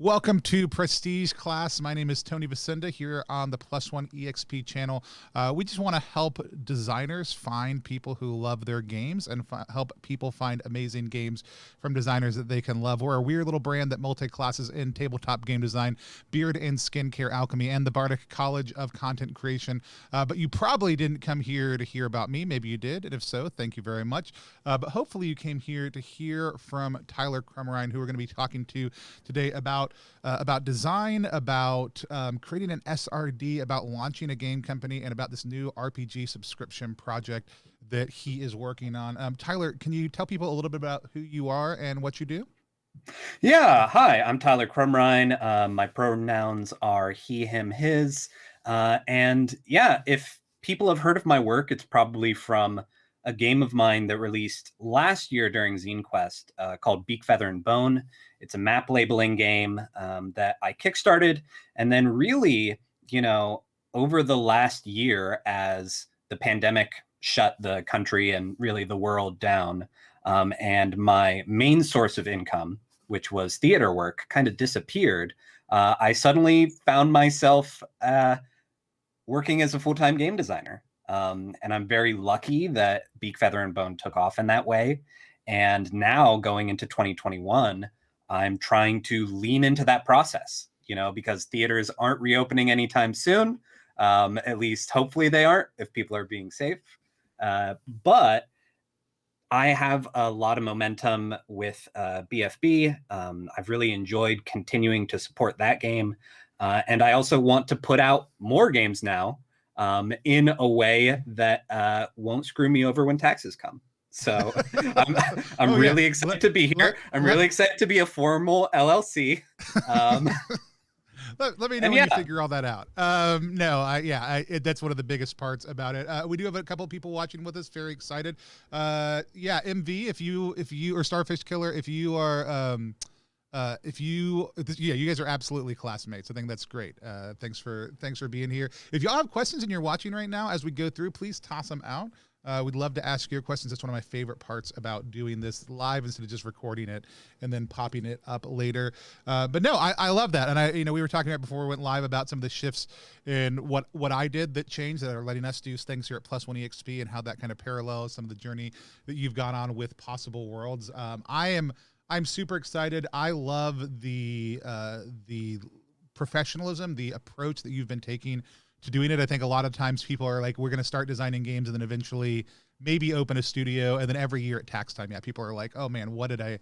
Welcome to Prestige Class. My name is Tony Vicinda here on the Plus One EXP channel. We just want to help designers find people who love their games and help people find amazing games from designers that they can love. We're a weird little brand that multi-classes in tabletop game design, beard and skincare alchemy, and the Bardic College of Content Creation. But you probably didn't come here to hear about me. Maybe you did, and if so, thank you very much. But hopefully you came here to hear from Tyler Crumrine, who we're going to be talking to today about design, about creating an SRD, about launching a game company, and about this new RPG subscription project that he is working on. Tyler, can you tell people a little bit about who you are and what you do? Yeah, hi, I'm Tyler Crumrine. My pronouns are he, him, his. And yeah, if people have heard of my work, it's probably from a game of mine that released last year during Zine Quest called Beak, Feather, and Bone. It's a map labeling game that I kickstarted. And then really, over the last year as the pandemic shut the country and really the world down, and my main source of income, which was theater work, kind of disappeared, I suddenly found myself working as a full-time game designer. And I'm very lucky that Beak, Feather, and Bone took off in that way. And now going into 2021, I'm trying to lean into that process, because theaters aren't reopening anytime soon. At least hopefully they aren't, if people are being safe. But I have a lot of momentum with BFB. I've really enjoyed continuing to support that game. And I also want to put out more games now in a way that won't screw me over when taxes come. So I'm really excited to be here. I'm really excited to be a formal LLC. Let me know when you figure all that out. That's one of the biggest parts about it. We do have a couple of people watching with us, very excited. MV, if you or Starfish Killer, if you are, you guys are absolutely classmates. I think that's great. Thanks for being here. If y'all have questions and you're watching right now, as we go through, please toss them out. We'd love to ask your questions. That's one of my favorite parts about doing this live instead of just recording it and then popping it up later. But no, I love that. And we were talking about before we went live about some of the shifts in what I did that changed, that are letting us do things here at Plus One EXP, and how that kind of parallels some of the journey that you've gone on with Possible Worlds. I'm super excited. I love the professionalism, the approach that you've been taking to doing it. I think a lot of times people are like, we're going to start designing games and then eventually maybe open a studio. And then every year at tax time, people are like, oh man, what did I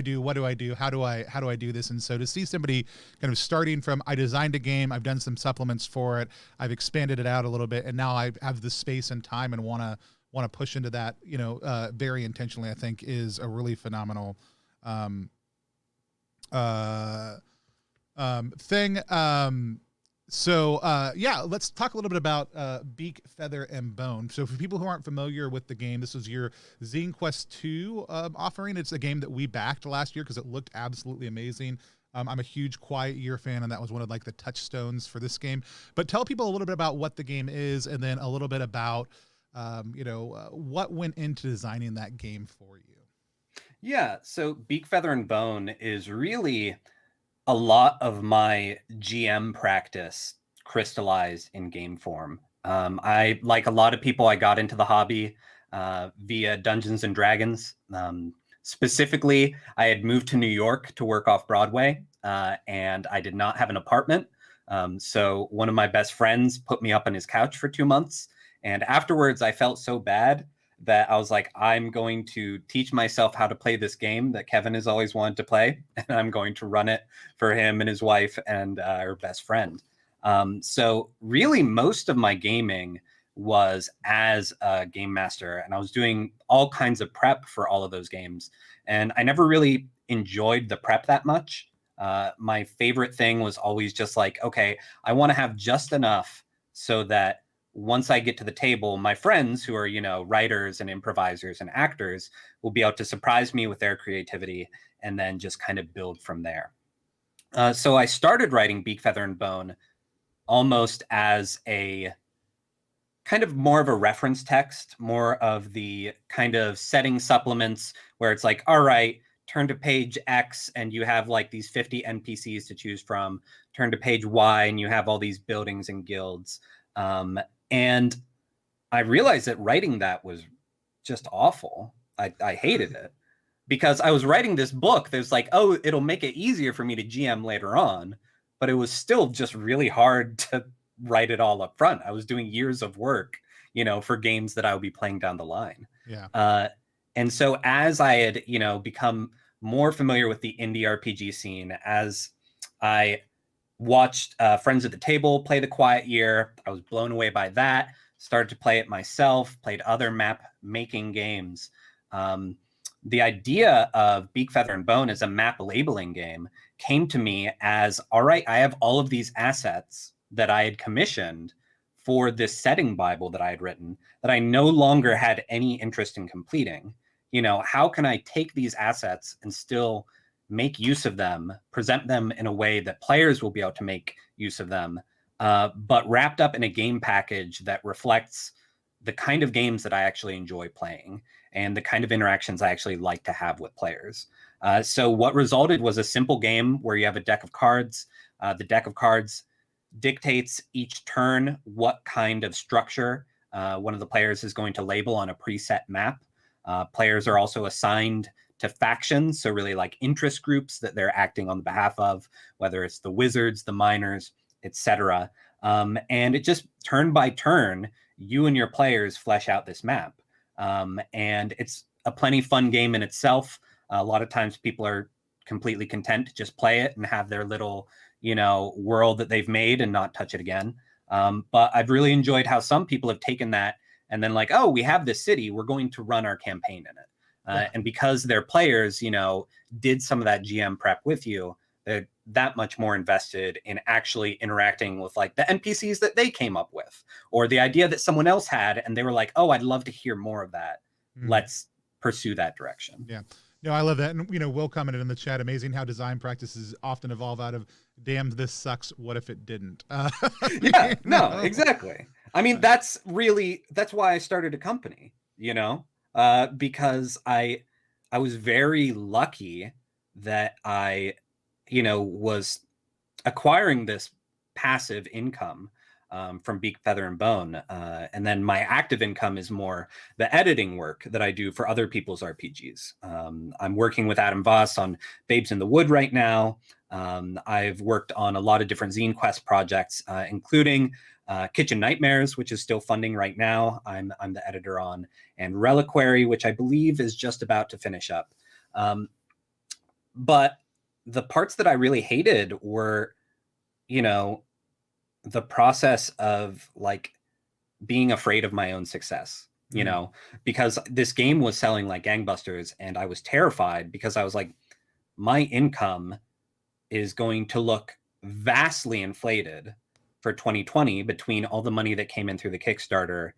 do? What do I do? How do I do this? And so to see somebody kind of starting from, I designed a game, I've done some supplements for it, I've expanded it out a little bit, and now I have the space and time and want to push into that, very intentionally, I think is a really phenomenal thing. Let's talk a little bit about Beak, Feather, and Bone. So for people who aren't familiar with the game, this was your Zine Quest 2 offering. It's a game that we backed last year because it looked absolutely amazing. I'm a huge Quiet Year fan, and that was one of the touchstones for this game. But tell people a little bit about what the game is, and then a little bit about what went into designing that game for you. Yeah, so Beak, Feather, and Bone is really a lot of my GM practice crystallized in game form. I, like a lot of people, I got into the hobby via Dungeons and Dragons. Specifically, I had moved to New York to work off Broadway, and I did not have an apartment. So one of my best friends put me up on his couch for 2 months. And afterwards, I felt so bad that I was like, I'm going to teach myself how to play this game that Kevin has always wanted to play, and I'm going to run it for him and his wife and her best friend. So really most of my gaming was as a game master, and I was doing all kinds of prep for all of those games. And I never really enjoyed the prep that much. My favorite thing was always just like, okay, I want to have just enough so that once I get to the table, my friends who are, writers and improvisers and actors will be able to surprise me with their creativity and then just kind of build from there. So I started writing Beak, Feather, and Bone almost as a kind of more of a reference text, more of the kind of setting supplements where it's like, all right, turn to page X and you have like these 50 NPCs to choose from, turn to page Y and you have all these buildings and guilds. And I realized that writing that was just awful. I hated it because I was writing this book. There's like, oh, it'll make it easier for me to GM later on, but it was still just really hard to write it all up front. I was doing years of work, you know, for games that I would be playing down the line. Yeah. And so as I had, you know, become more familiar with the indie RPG scene, as I watched Friends at the Table play The Quiet Year, I was blown away by that. Started to play it myself, played other map making games. The idea of Beak, Feather, and Bone as a map labeling game came to me as, all right, I have all of these assets that I had commissioned for this setting Bible that I had written that I no longer had any interest in completing. You know, how can I take these assets and still make use of them, present them in a way that players will be able to make use of them, but wrapped up in a game package that reflects the kind of games that I actually enjoy playing and the kind of interactions I actually like to have with players. So what resulted was a simple game where you have a deck of cards. The deck of cards dictates each turn what kind of structure one of the players is going to label on a preset map. Players are also assigned to factions, so really like interest groups that they're acting on the behalf of, whether it's the wizards, the miners, etc. And it just turn by turn, you and your players flesh out this map. And it's a plenty fun game in itself. A lot of times people are completely content to just play it and have their little, you know, world that they've made and not touch it again. But I've really enjoyed how some people have taken that and then like, oh, we have this city, we're going to run our campaign in it. And because their players, you know, did some of that GM prep with you, they're that much more invested in actually interacting with like the NPCs that they came up with, or the idea that someone else had, and they were like, oh, I'd love to hear more of that. Let's pursue that direction. Yeah. No, I love that. And, you know, Will commented in the chat, amazing how design practices often evolve out of, damn, this sucks, what if it didn't? Yeah, no, exactly. I mean, that's why I started a company, you know, because I was very lucky that I, you know, was acquiring this passive income from Beak, Feather, and Bone. And then my active income is more the editing work that I do for other people's RPGs. I'm working with Adam Voss on Babes in the Wood right now. I've worked on a lot of different Zine Quest projects, including Kitchen Nightmares, which is still funding right now. I'm the editor on, and Reliquary, which I believe is just about to finish up. But the parts that I really hated were, you know, the process of like being afraid of my own success, you know, because this game was selling like gangbusters and I was terrified because I was like, my income is going to look vastly inflated for 2020 between all the money that came in through the Kickstarter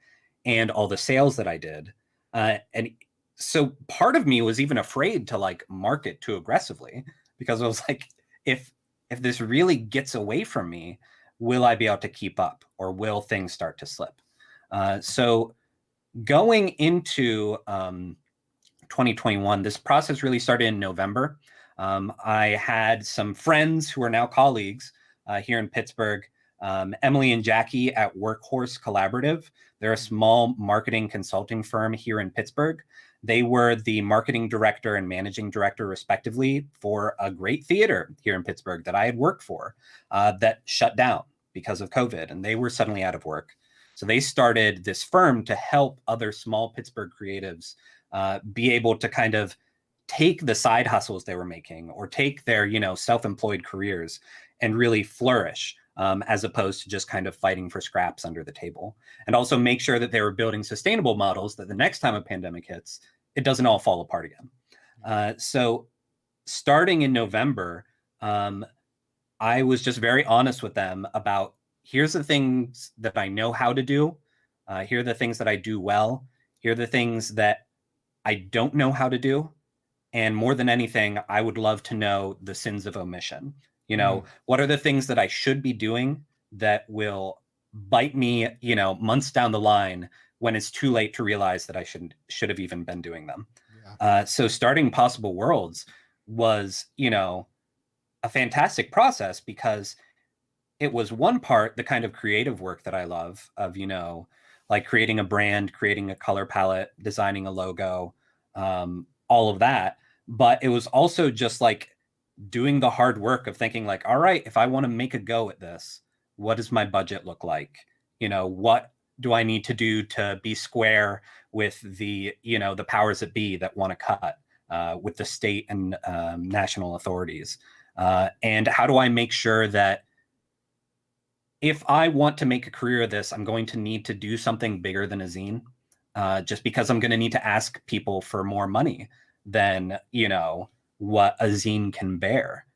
and all the sales that I did. And so part of me was even afraid to like market too aggressively because I was like, if this really gets away from me, will I be able to keep up or will things start to slip? So going into 2021, this process really started in November. I had some friends who are now colleagues here in Pittsburgh, Emily and Jackie at Workhorse Collaborative. They're a small marketing consulting firm here in Pittsburgh. They were the marketing director and managing director, respectively, for a great theater here in Pittsburgh that I had worked for that shut down because of COVID, and they were suddenly out of work. So they started this firm to help other small Pittsburgh creatives be able to kind of take the side hustles they were making or take their, you know, self-employed careers and really flourish, as opposed to just kind of fighting for scraps under the table. And also make sure that they were building sustainable models that the next time a pandemic hits, it doesn't all fall apart again. So starting in November, I was just very honest with them about, here's the things that I know how to do. Here are the things that I do well. Here are the things that I don't know how to do. And more than anything, I would love to know the sins of omission. You know, what are the things that I should be doing that will bite me, you know, months down the line when it's too late to realize that I should have even been doing them. Yeah. So starting Possible Worlds was, a fantastic process because it was one part the kind of creative work that I love of, like creating a brand, creating a color palette, designing a logo, all of that. But it was also just like doing the hard work of thinking like, all right, if I want to make a go at this, what does my budget look like? What do I need to do to be square with the powers that be that want to cut, with the state and national authorities? And how do I make sure that if I want to make a career of this, I'm going to need to do something bigger than a zine, just because I'm going to need to ask people for more money than, what a zine can bear.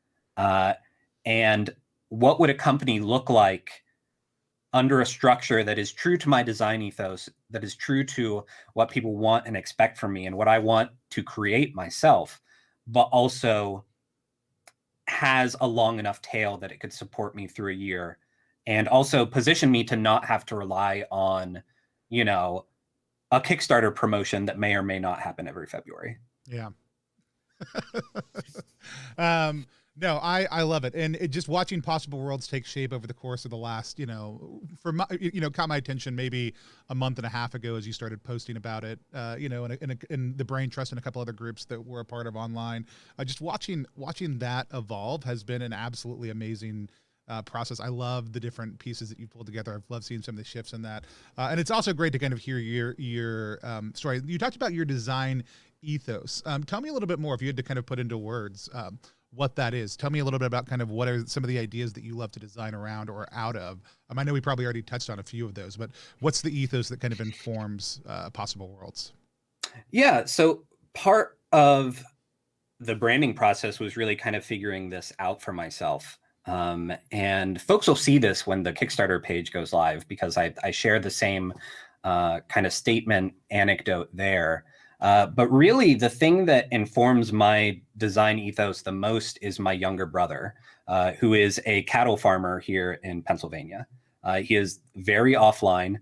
And what would a company look like under a structure that is true to my design ethos, that is true to what people want and expect from me and what I want to create myself, but also has a long enough tail that it could support me through a year and also position me to not have to rely on, a Kickstarter promotion that may or may not happen every February. Yeah. No, I love it. And just watching Possible Worlds take shape over the course of the last, caught my attention maybe a month and a half ago as you started posting about it, in the Brain Trust and a couple other groups that we're a part of online. Just watching that evolve has been an absolutely amazing process. I love the different pieces that you pulled together. I've loved seeing some of the shifts in that. And it's also great to kind of hear your story. You talked about your design ethos. Tell me a little bit more, if you had to kind of put into words, what that is. Tell me a little bit about kind of what are some of the ideas that you love to design around or out of. I know we probably already touched on a few of those, but what's the ethos that kind of informs Possible Worlds? Yeah, so part of the branding process was really kind of figuring this out for myself. And folks will see this when the Kickstarter page goes live, because I share the same kind of statement anecdote there. But really, the thing that informs my design ethos the most is my younger brother, who is a cattle farmer here in Pennsylvania. He is very offline.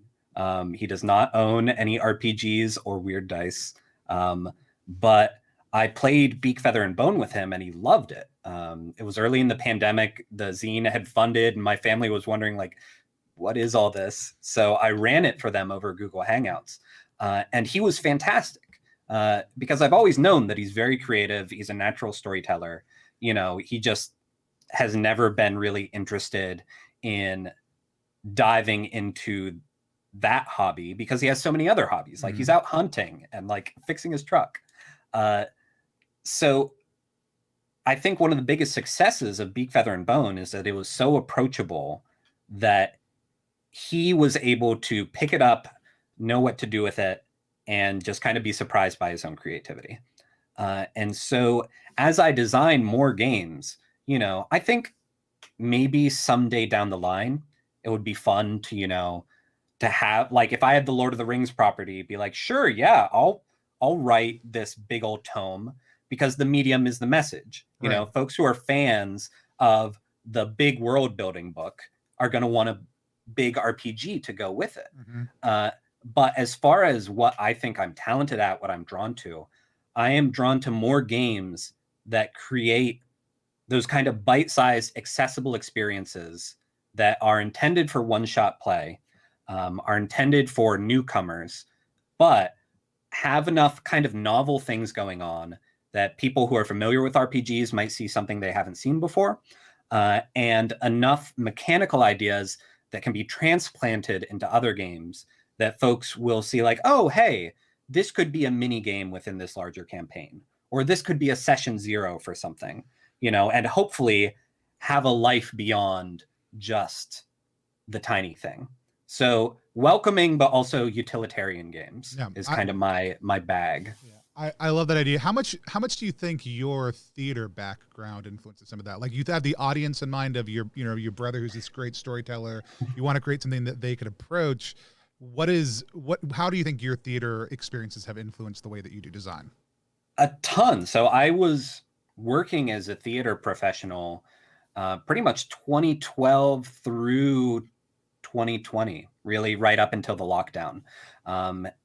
He does not own any RPGs or weird dice. But I played Beak, Feather, and Bone with him, and he loved it. It was early in the pandemic. The zine had funded, and my family was wondering, like, what is all this? So I ran it for them over Google Hangouts. And he was fantastic. Because I've always known that he's very creative. He's a natural storyteller. He just has never been really interested in diving into that hobby because he has so many other hobbies. Like he's out hunting and like fixing his truck. So I think one of the biggest successes of Beak, Feather, and Bone is that it was so approachable that he was able to pick it up, know what to do with it, and just kind of be surprised by his own creativity. And so as I design more games, I think maybe someday down the line, it would be fun to, to have, like, if I had the Lord of the Rings property, be like, sure, yeah, I'll write this big old tome, because the medium is the message. Right. Folks who are fans of the big world building book are going to want a big RPG to go with it. But as far as what I think I'm talented at, what I'm drawn to, I am drawn to more games that create those kind of bite-sized, accessible experiences that are intended for one-shot play, are intended for newcomers, but have enough kind of novel things going on that people who are familiar with RPGs might see something they haven't seen before, and enough mechanical ideas that can be transplanted into other games that folks will see like, oh, hey, this could be a mini game within this larger campaign, or this could be a session 0 for something, and hopefully have a life beyond just the tiny thing. So welcoming, but also utilitarian games is kind of my bag. Yeah. I love that idea. How much do you think your theater background influences some of that? Like, you have the audience in mind of your brother, who's this great storyteller. You want to create something that they could approach. How do you think your theater experiences have influenced the way that you do design? A ton. So I was working as a theater professional pretty much 2012 through 2020, really right up until the lockdown.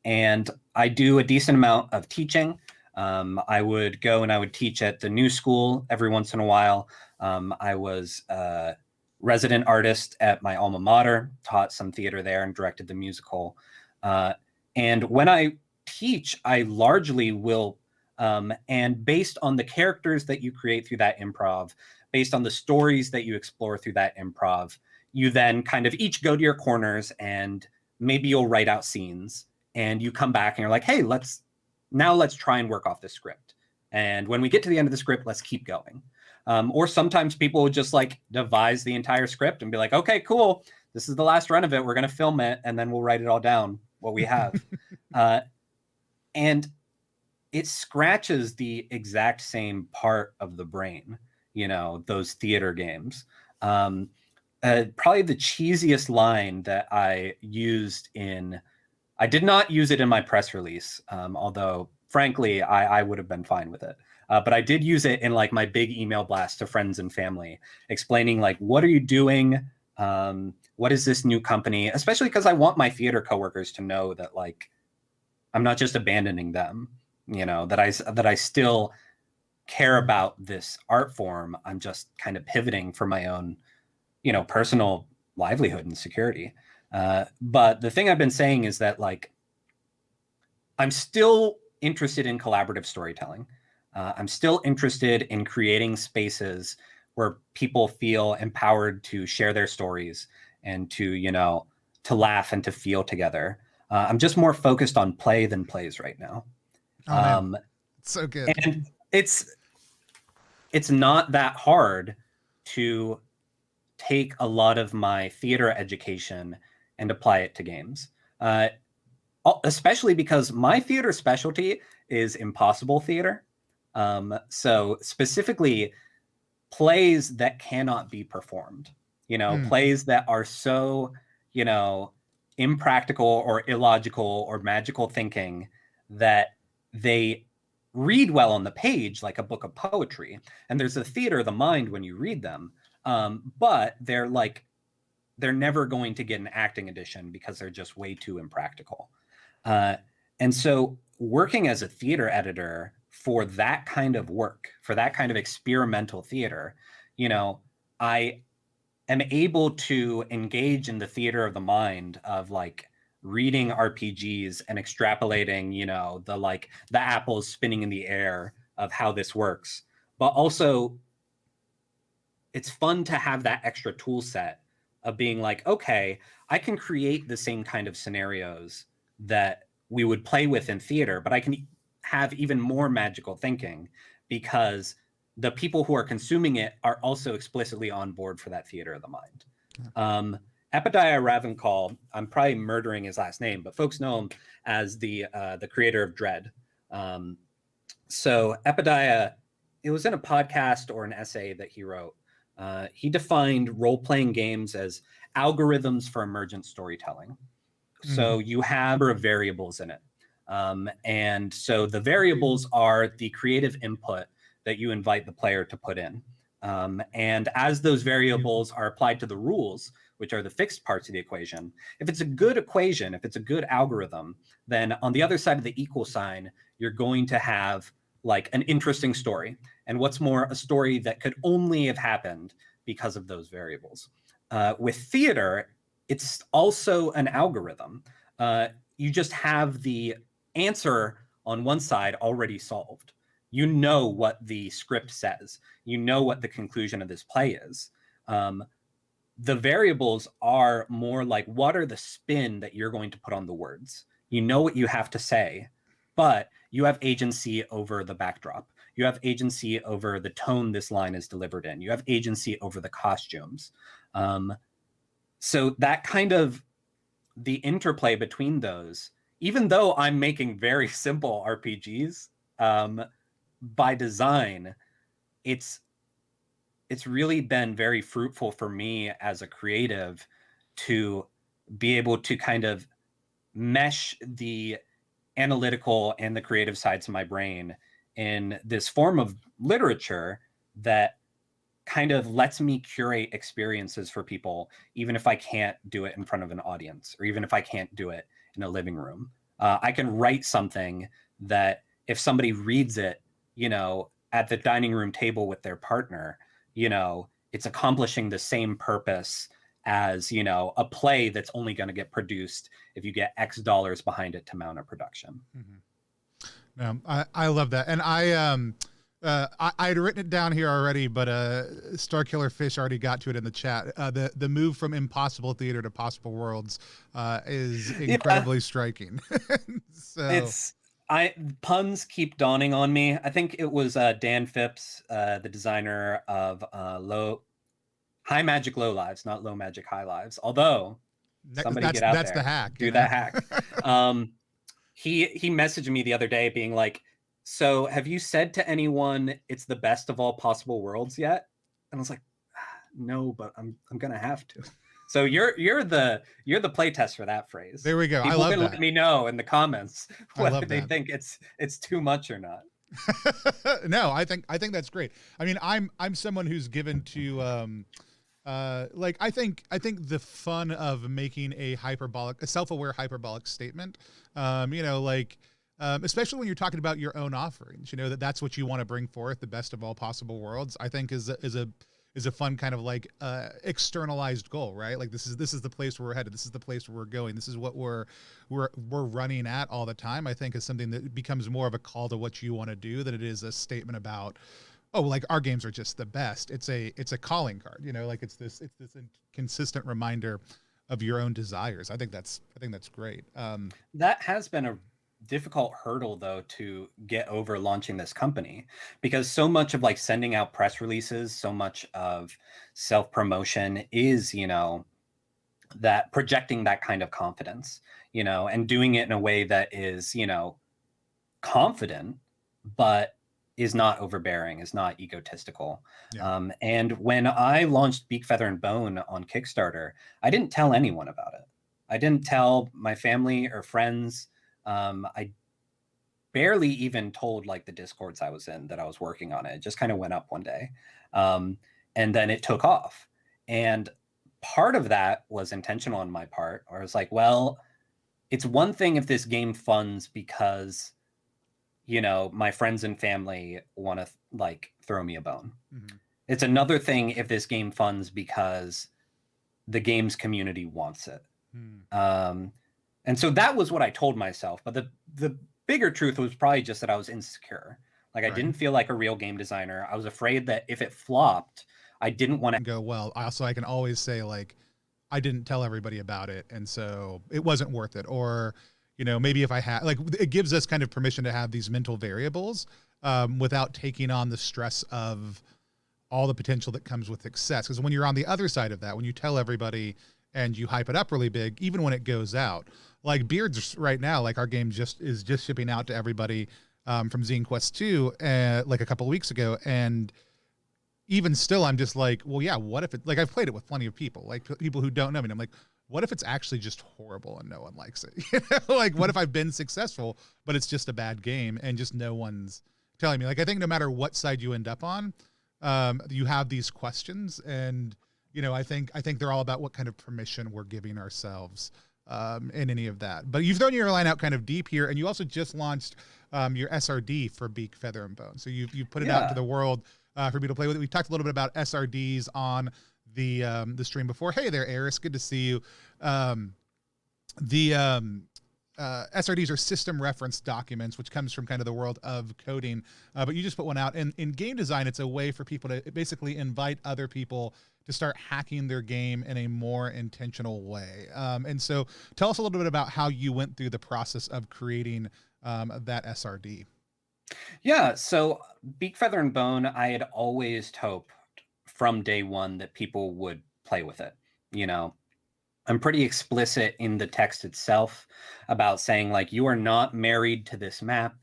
And I do a decent amount of teaching. I would go and I would teach at the New School every once in a while. I was a resident artist at my alma mater, taught some theater there and directed the musical. And when I teach, I largely will, and based on the characters that you create through that improv, based on the stories that you explore through that improv, you then kind of each go to your corners and maybe you'll write out scenes and you come back and you're like, hey, let's try and work off this script. And when we get to the end of the script, let's keep going. Or sometimes people would just like devise the entire script and be like, okay, cool. This is the last run of it. We're going to film it. And then we'll write it all down, what we have. And it scratches the exact same part of the brain, you know, those theater games. Probably the cheesiest line that I used I did not use it in my press release, although frankly, I would have been fine with it. But I did use it in like my big email blast to friends and family, explaining like, what are you doing? What is this new company? Especially because I want my theater coworkers to know that like, I'm not just abandoning them, you know, that I still care about this art form. I'm just kind of pivoting for my own, you know, personal livelihood and security. But the thing I've been saying is that like, I'm still interested in collaborative storytelling. I'm still interested in creating spaces where people feel empowered to share their stories and to, you know, to laugh and to feel together. I'm just more focused on play than plays right now. Oh, man. It's so good. And it's not that hard to take a lot of my theater education and apply it to games. Especially because my theater specialty is impossible theater. So specifically plays that cannot be performed, you know, plays that are so, you know, impractical or illogical or magical thinking that they read well on the page like a book of poetry. And there's a theater of the mind when you read them. But they're never going to get an acting edition because they're just way too impractical. And so working as a theater editor for that kind of work, for that kind of experimental theater, you know, I am able to engage in the theater of the mind of like reading RPGs and extrapolating, you know, the apples spinning in the air of how this works. But also it's fun to have that extra tool set of being like, okay, I can create the same kind of scenarios that we would play with in theater, but I can have even more magical thinking because the people who are consuming it are also explicitly on board for that theater of the mind. Epediah Ravenkal, I'm probably murdering his last name, but folks know him as the creator of Dread. So Epediah, it was in a podcast or an essay that he wrote. He defined role-playing games as algorithms for emergent storytelling. So you have a number of variables in it. And so the variables are the creative input that you invite the player to put in. And as those variables are applied to the rules, which are the fixed parts of the equation, if it's a good equation, if it's a good algorithm, then on the other side of the equal sign, you're going to have like an interesting story. And what's more, a story that could only have happened because of those variables. With theater, it's also an algorithm. You just have the answer on one side already solved. You know what the script says. You know what the conclusion of this play is. The variables are more like, what are the spin that you're going to put on the words? You know what you have to say, but you have agency over the backdrop. You have agency over the tone this line is delivered in. You have agency over the costumes. So that kind of the interplay between those, even though I'm making very simple RPGs, by design, it's really been very fruitful for me as a creative to be able to kind of mesh the analytical and the creative sides of my brain in this form of literature that kind of lets me curate experiences for people, even if I can't do it in front of an audience, or even if I can't do it in a living room. I can write something that if somebody reads it, at the dining room table with their partner, it's accomplishing the same purpose as, a play that's only going to get produced if you get X dollars behind it to mount a production. I love that. And I had written it down here already, but Starkiller Fish already got to it in the chat. The move from Impossible Theater to Possible Worlds is incredibly striking. So puns keep dawning on me. I think it was Dan Phipps, the designer of High Magic Low Lives, not Low Magic High Lives. Although somebody get out that's there, the hack. Do that hack. He messaged me the other day being like, so have you said to anyone it's the best of all possible worlds yet? And I was like, no, but I'm gonna have to. So you're the playtest for that phrase. There we go. People I love can that. Let me know in the comments whether they think it's too much or not. No, I think that's great. I mean, I'm someone who's given to I think the fun of making a self-aware hyperbolic statement, especially when you're talking about your own offerings, that's what you want to bring forth, the best of all possible worlds, I think is a fun kind of externalized goal, right? Like this is the place where we're headed. This is the place where we're going. This is what we're running at all the time. I think is something that becomes more of a call to what you want to do than it is a statement about, oh, like our games are just the best. It's a calling card, it's this consistent reminder of your own desires. I think that's great. That has been a difficult hurdle though to get over launching this company, because so much of sending out press releases, so much of self-promotion is that projecting that kind of confidence, and doing it in a way that is confident but is not overbearing, is not egotistical. Yeah. And when I launched Beak, Feather, and Bone on Kickstarter, I didn't tell anyone about it. I didn't tell my family or friends. I barely even told the discords I was in that I was working on it. It just kind of went up one day. And then it took off. And part of that was intentional on my part, where I was like, well, it's one thing if this game funds because, my friends and family want to throw me a bone. Mm-hmm. It's another thing if this game funds because the game's community wants it. Mm. And so that was what I told myself. But the bigger truth was probably just that I was insecure. I didn't feel like a real game designer. I was afraid that if it flopped, I didn't want to go, well, also I can always say I didn't tell everybody about it, and so it wasn't worth it. Or, maybe if I had, it gives us kind of permission to have these mental variables without taking on the stress of all the potential that comes with success. Because when you're on the other side of that, when you tell everybody and you hype it up really big, even when it goes out, Beards right now, our game is just shipping out to everybody from Zine Quest 2 a couple of weeks ago, and even still, I'm just well, yeah, what if it, I've played it with plenty of people, people who don't know me, and I'm like, what if it's actually just horrible and no one likes it? What if I've been successful, but it's just a bad game and just no one's telling me? I think no matter what side you end up on, you have these questions, and, I think they're all about what kind of permission we're giving ourselves in any of that. But you've thrown your line out kind of deep here, and you also just launched your SRD for Beak, Feather, and Bone. So you put it out into the world for people to play with it. We talked a little bit about SRDs on the stream before. Hey there, Eris, good to see you. SRDs are system reference documents, which comes from kind of the world of coding. But you just put one out. And in game design, it's a way for people to basically invite other people to start hacking their game in a more intentional way. And so tell us a little bit about how you went through the process of creating that SRD. Yeah, so Beak, Feather, and Bone, I had always hoped from day one that people would play with it. I'm pretty explicit in the text itself about saying you are not married to this map.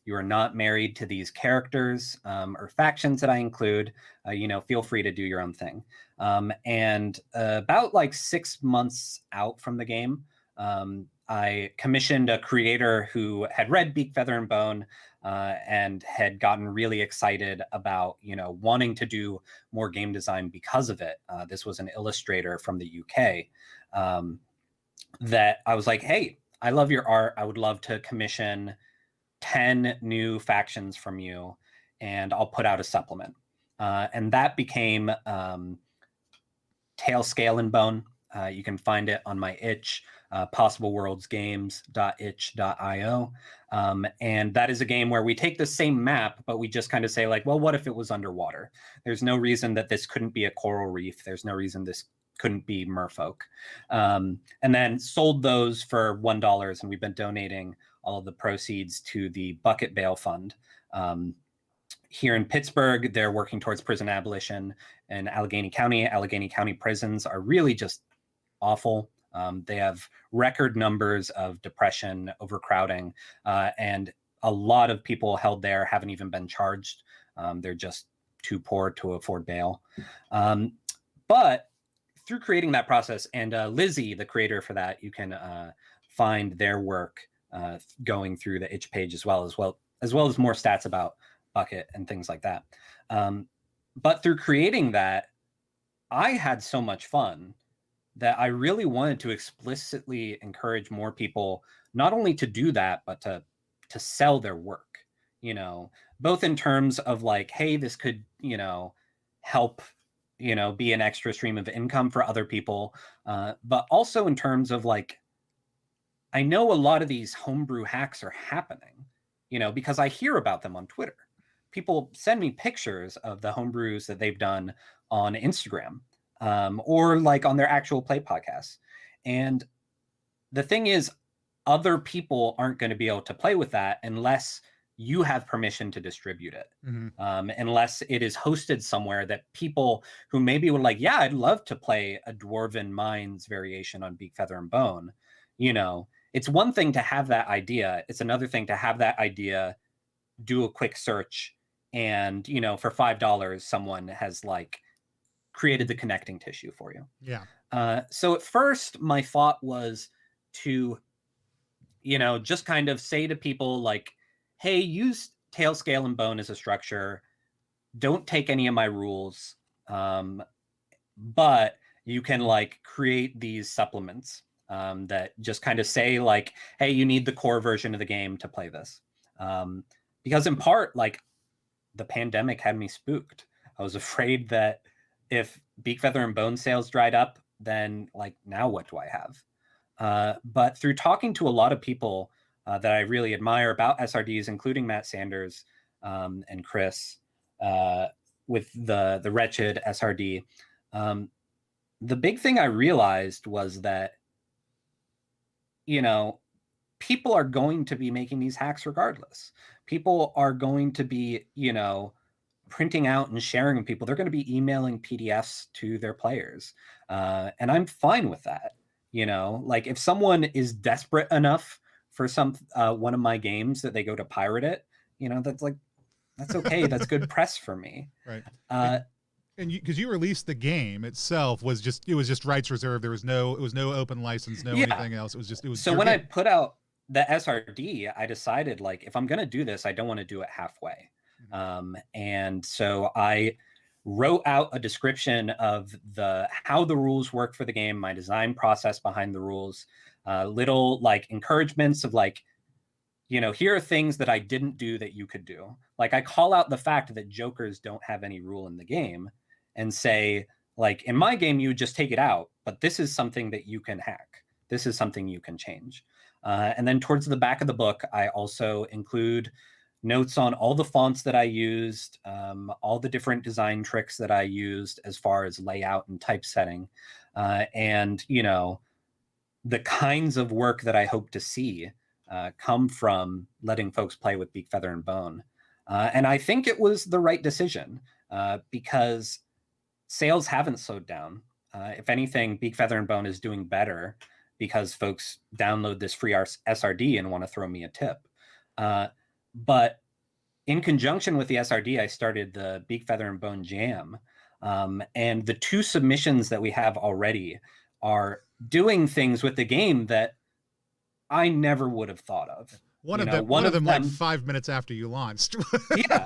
You are not married to these characters or factions that I include. Feel free to do your own thing. And about 6 months out from the game, I commissioned a creator who had read Beak, Feather, and Bone and had gotten really excited about, wanting to do more game design because of it. This was an illustrator from the UK that I was like, hey, I love your art. I would love to commission 10 new factions from you, and I'll put out a supplement. And that became Tail, Scale, and Bone. You can find it on my itch, possibleworldsgames.itch.io. And that is a game where we take the same map, but we just kind of say like, well, what if it was underwater? There's no reason that this couldn't be a coral reef. There's no reason this couldn't be merfolk. And then sold those for $1, and we've been donating all of the proceeds to the Bucket Bail Fund. Here in Pittsburgh, they're working towards prison abolition in Allegheny County. Allegheny County prisons are really just awful. They have record numbers of depression, overcrowding, and a lot of people held there haven't even been charged. They're just too poor to afford bail. But through creating that process, and Lizzie, the creator for that, you can find their work going through the itch page as well as more stats about Bucket and things like that. But through creating that, I had so much fun that I really wanted to explicitly encourage more people not only to do that, but to sell their work, you know, both in terms of like, hey, this could, you know, help, you know, be an extra stream of income for other people, but also in terms of like, I know a lot of these homebrew hacks are happening, you know, because I hear about them on Twitter. People send me pictures of the homebrews that they've done on Instagram, or like on their actual play podcasts. And the thing is, other people aren't going to be able to play with that unless you have permission to distribute it, unless it is hosted somewhere that people who maybe were like, yeah, I'd love to play a Dwarven Mines variation on Beak, Feather, and Bone. You know, it's one thing to have that idea. It's another thing to have that idea, do a quick search, and, you know, for $5, someone has like created the connecting tissue for you. Yeah. So at first my thought was to, you know, just kind of say to people like, hey, use Tail, Scale, and Bone as a structure. Don't take any of my rules. But you can like create these supplements that just kind of say like, hey, you need the core version of the game to play this. Because in part, like, the pandemic had me spooked. I was afraid that if Beak, Feather, and Bone sales dried up, then like, now what do I have? But through talking to a lot of people that I really admire about SRDs, including Matt Sanders and Chris with the Wretched SRD, the big thing I realized was that, you know, people are going to be making these hacks regardless. People are going to be, you know, printing out and sharing with people. They're going to be emailing PDFs to their players. And I'm fine with that. You know, like if someone is desperate enough for one of my games that they go to pirate it, you know, that's okay. That's good press for me. Right. And because you released the game itself was just rights reserved. It was no open license, anything else. It was so when I put out the SRD, I decided like, if I'm going to do this, I don't want to do it halfway. And so I wrote out a description of how the rules work for the game, my design process behind the rules, little like encouragements of like, you know, here are things that I didn't do that you could do. Like I call out the fact that jokers don't have any rule in the game and say, like, in my game, you would just take it out, but this is something that you can hack. This is something you can change. And then towards the back of the book, I also include notes on all the fonts that I used, all the different design tricks that I used as far as layout and typesetting, and, you know, the kinds of work that I hope to see come from letting folks play with Beak, Feather, and Bone. And I think it was the right decision because sales haven't slowed down. If anything, Beak, Feather, and Bone is doing better because folks download this free SRD and want to throw me a tip. But in conjunction with the SRD, I started the Beak, Feather, and Bone Jam. And the 2 submissions that we have already are doing things with the game that I never would have thought of. One of them like 5 minutes after you launched. Yeah.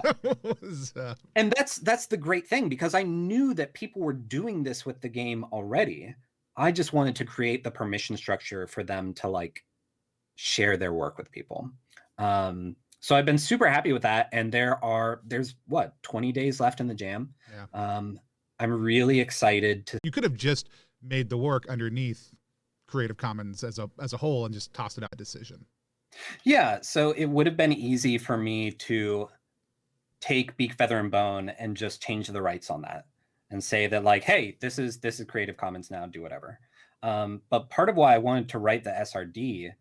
And that's the great thing, because I knew that people were doing this with the game already. I just wanted to create the permission structure for them to like share their work with people. So I've been super happy with that. And there's what, 20 days left in the jam. Yeah. I'm really excited to. You could have just made the work underneath Creative Commons as a whole and just tossed it out a decision. Yeah, so it would have been easy for me to take Beak, Feather, and Bone and just change the rights on that and say that like, hey, this is Creative Commons now, do whatever. But part of why I wanted to write the SRD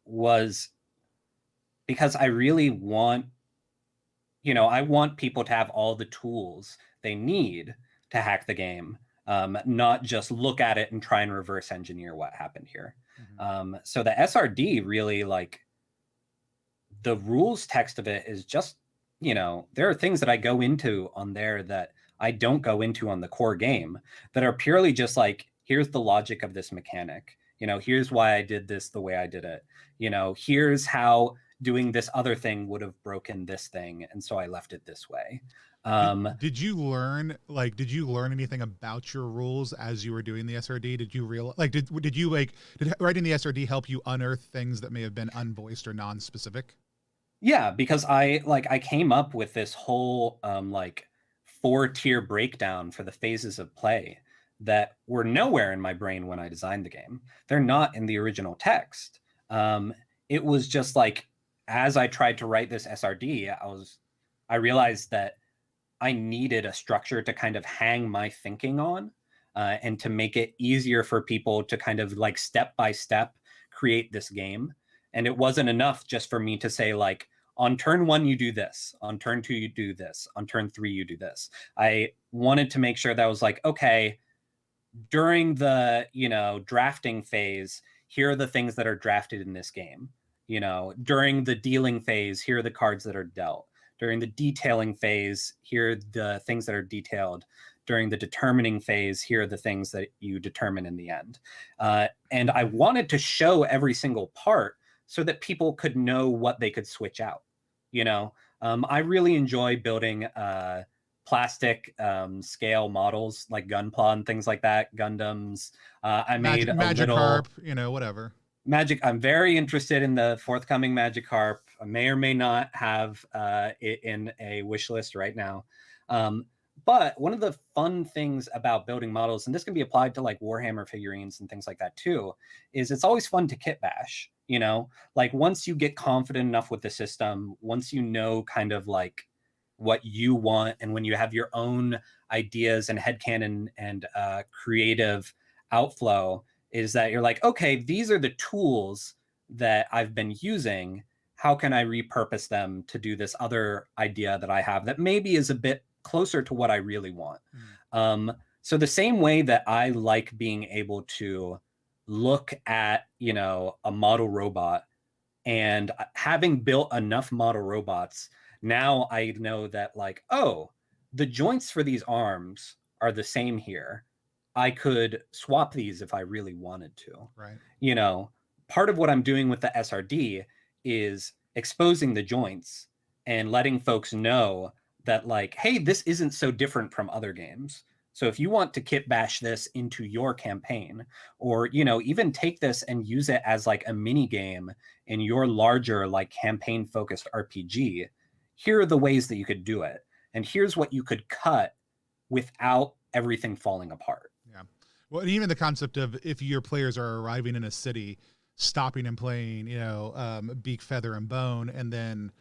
was because I really want, I want people to have all the tools they need to hack the game, not just look at it and try and reverse engineer what happened here. Mm-hmm. So the SRD really, like, the rules text of it is just, there are things that I go into on there that I don't go into on the core game that are purely just like, here's the logic of this mechanic. Here's why I did this the way I did it. Here's how doing this other thing would have broken this thing, and so I left it this way. Did you learn anything about your rules as you were doing the SRD? Did you realize, like, did writing the SRD help you unearth things that may have been unvoiced or non-specific? Yeah, because I came up with this whole 4-tier breakdown for the phases of play that were nowhere in my brain when I designed the game. They're not in the original text. It was just like, as I tried to write this SRD, I realized that I needed a structure to kind of hang my thinking on, and to make it easier for people to kind of like step by step create this game. And it wasn't enough just for me to say like, on turn 1, you do this. On turn 2, you do this. On turn 3, you do this. I wanted to make sure that I was like, okay, during the, drafting phase, here are the things that are drafted in this game. During the dealing phase, here are the cards that are dealt. During the detailing phase, here are the things that are detailed. During the determining phase, here are the things that you determine in the end. And I wanted to show every single part so that people could know what they could switch out. I really enjoy building plastic scale models like Gunpla and things like that, Gundams. I made Magikarp, whatever. I'm very interested in the forthcoming Magikarp. I may or may not have it in a wish list right now. But one of the fun things about building models, and this can be applied to like Warhammer figurines and things like that too, is it's always fun to kit bash. Like once you get confident enough with the system, once you know kind of like what you want, and when you have your own ideas and headcanon and creative outflow, is that you're like, okay, these are the tools that I've been using. How can I repurpose them to do this other idea that I have that maybe is a bit closer to what I really want? So the same way that I like being able to look at, a model robot, and having built enough model robots, now I know that like, oh, the joints for these arms are the same here. I could swap these if I really wanted to. Right. Part of what I'm doing with the SRD is exposing the joints and letting folks know that like, hey, this isn't so different from other games. So if you want to kit bash this into your campaign, or, even take this and use it as like a mini game in your larger like campaign focused RPG, here are the ways that you could do it. And here's what you could cut without everything falling apart. Yeah. Well, and even the concept of if your players are arriving in a city, stopping and playing, Beak, Feather, and Bone, and then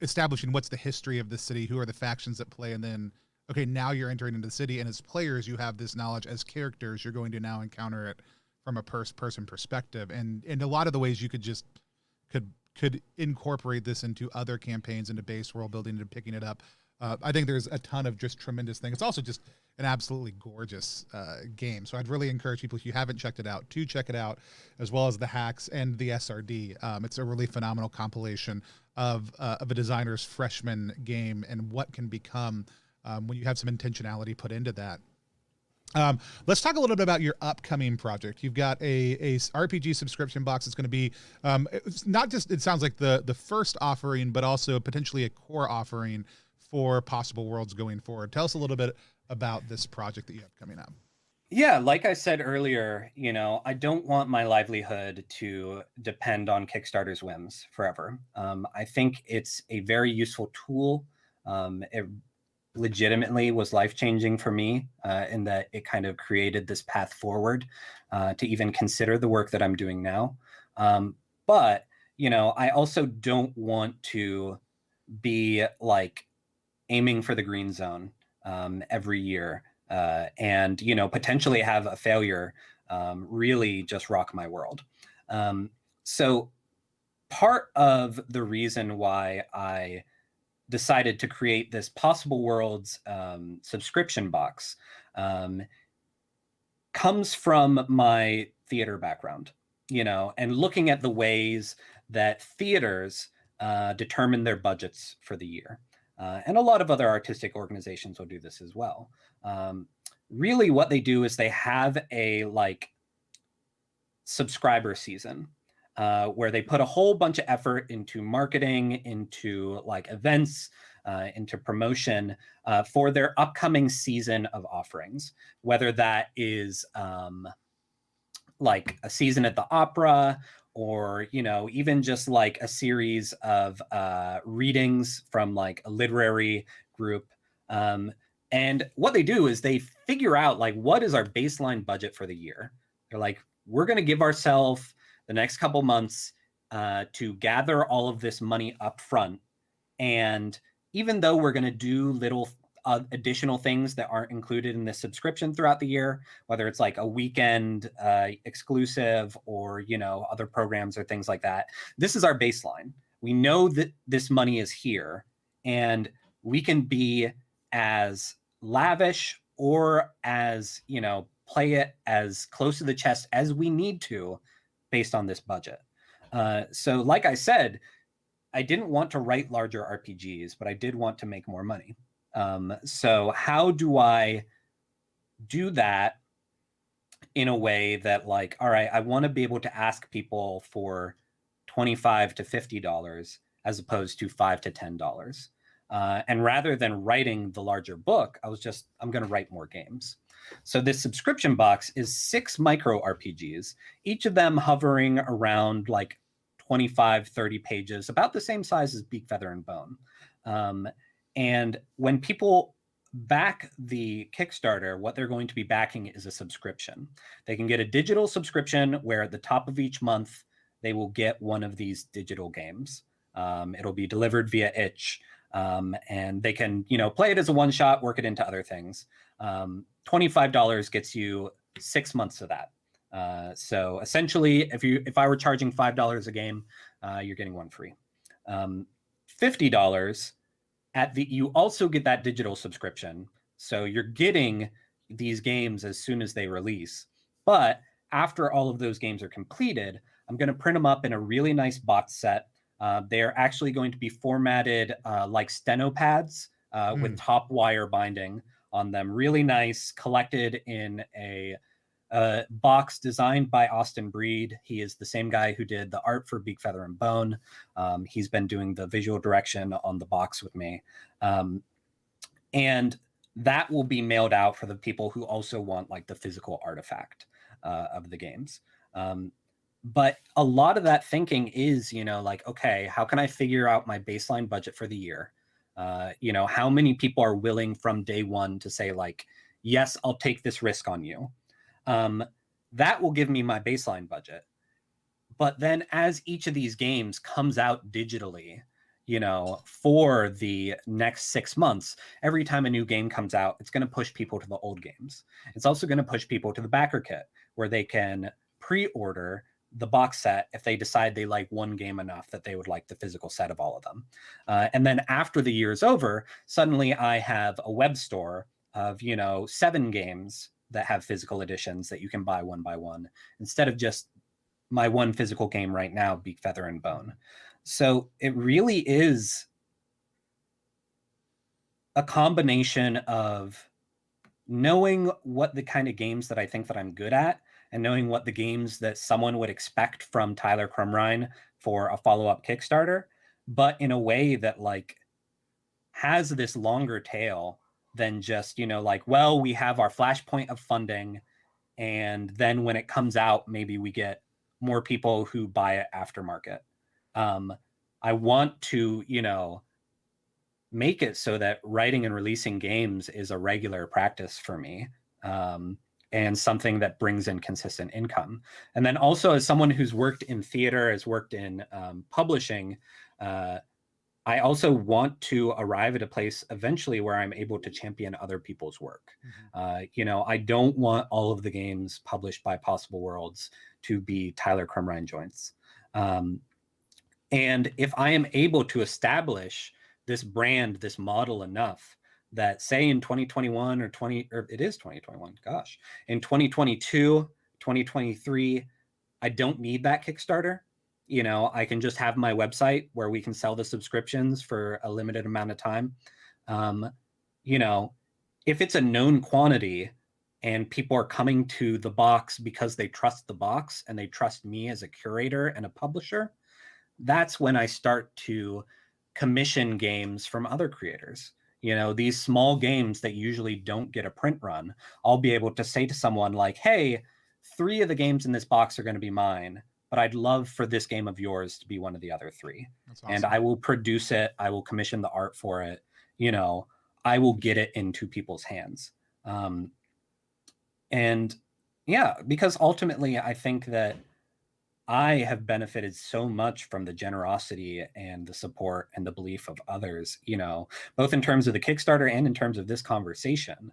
establishing what's the history of the city, who are the factions that play, and then, okay, now you're entering into the city, and as players, you have this knowledge. As characters, you're going to now encounter it from a person perspective, and in a lot of the ways you could incorporate this into other campaigns, into base world building, and picking it up. I think there's a ton of just tremendous things. It's also just an absolutely gorgeous game. So I'd really encourage people, if you haven't checked it out, to check it out, as well as the hacks and the SRD. It's a really phenomenal compilation of a designer's freshman game and what can become when you have some intentionality put into that. Let's talk a little bit about your upcoming project. You've got a RPG subscription box. It's going to be it's not just, it sounds like the first offering, but also potentially a core offering for possible worlds going forward. Tell us a little bit about this project that you have coming up. Yeah, like I said earlier, I don't want my livelihood to depend on Kickstarter's whims forever. I think it's a very useful tool. It legitimately was life-changing for me in that it kind of created this path forward to even consider the work that I'm doing now. But, I also don't want to be like aiming for the green zone every year and potentially have a failure really just rock my world. So part of the reason why I decided to create this Possible Worlds subscription box comes from my theater background, and looking at the ways that theaters determine their budgets for the year. And a lot of other artistic organizations will do this as well. Really what they do is they have a subscriber season where they put a whole bunch of effort into marketing, into events, into promotion for their upcoming season of offerings, whether that is a season at the opera, or even just a series of readings from a literary group. And what they do is they figure out what is our baseline budget for the year. They're like, we're going to give ourselves the next couple months to gather all of this money up front. And even though we're going to do little additional things that aren't included in the subscription throughout the year, whether it's a weekend exclusive or other programs or things like that, this is our baseline. We know that this money is here, and we can be as lavish or as play it as close to the chest as we need to based on this budget. So like I said, I didn't want to write larger RPGs, but I did want to make more money. So how do I do that in a way that all right, I want to be able to ask people for $25 to $50 as opposed to $5 to $10. And rather than writing the larger book, I'm going to write more games. So this subscription box is 6 micro RPGs, each of them hovering around 25, 30 pages, about the same size as Beak, Feather, and Bone. And when people back the Kickstarter, what they're going to be backing is a subscription. They can get a digital subscription where at the top of each month, they will get one of these digital games. It'll be delivered via itch. And they can, play it as a one-shot, work it into other things. $25 gets you 6 months of that. So essentially, if I were charging $5 a game, you're getting one free. $50 you also get that digital subscription. So you're getting these games as soon as they release. But after all of those games are completed, I'm going to print them up in a really nice box set. They're actually going to be formatted like steno pads with top wire binding on them. Really nice, collected in a box designed by Austin Breed. He is the same guy who did the art for Beak, Feather, and Bone. He's been doing the visual direction on the box with me. And that will be mailed out for the people who also want the physical artifact of the games. But a lot of that thinking is, okay, how can I figure out my baseline budget for the year? How many people are willing from day one to say yes, I'll take this risk on you. That will give me my baseline budget. But then as each of these games comes out digitally, for the next 6 months, every time a new game comes out, it's going to push people to the old games. It's also going to push people to the backer kit, where they can pre-order the box set if they decide they like one game enough that they would like the physical set of all of them. And then after the year is over, suddenly I have a web store of, 7 games that have physical editions that you can buy one by one, instead of just my one physical game right now, Beak, Feather, and Bone. So it really is a combination of knowing what the kind of games that I think that I'm good at, and knowing what the games that someone would expect from Tyler Crumrine for a follow-up Kickstarter, but in a way that has this longer tail than just, well, we have our flashpoint of funding And then when it comes out, maybe we get more people who buy it aftermarket. I want to, make it so that writing and releasing games is a regular practice for me, and something that brings in consistent income. And then also, as someone who's worked in theater, has worked in publishing, I also want to arrive at a place eventually where I'm able to champion other people's work. I don't want all of the games published by Possible Worlds to be Tyler Crumrine joints. And if I am able to establish this brand, this model enough that, say, in 2021 or it is 2021, gosh, in 2022, 2023, I don't need that Kickstarter. I can just have my website where we can sell the subscriptions for a limited amount of time. If it's a known quantity and people are coming to the box because they trust the box and they trust me as a curator and a publisher, that's when I start to commission games from other creators. These small games that usually don't get a print run, I'll be able to say to someone like, hey, 3 of the games in this box are going to be mine, but I'd love for this game of yours to be one of the other 3. That's awesome. And I will produce it. I will commission the art for it. I will get it into people's hands. And yeah, because ultimately I think that I have benefited so much from the generosity and the support and the belief of others, both in terms of the Kickstarter and in terms of this conversation,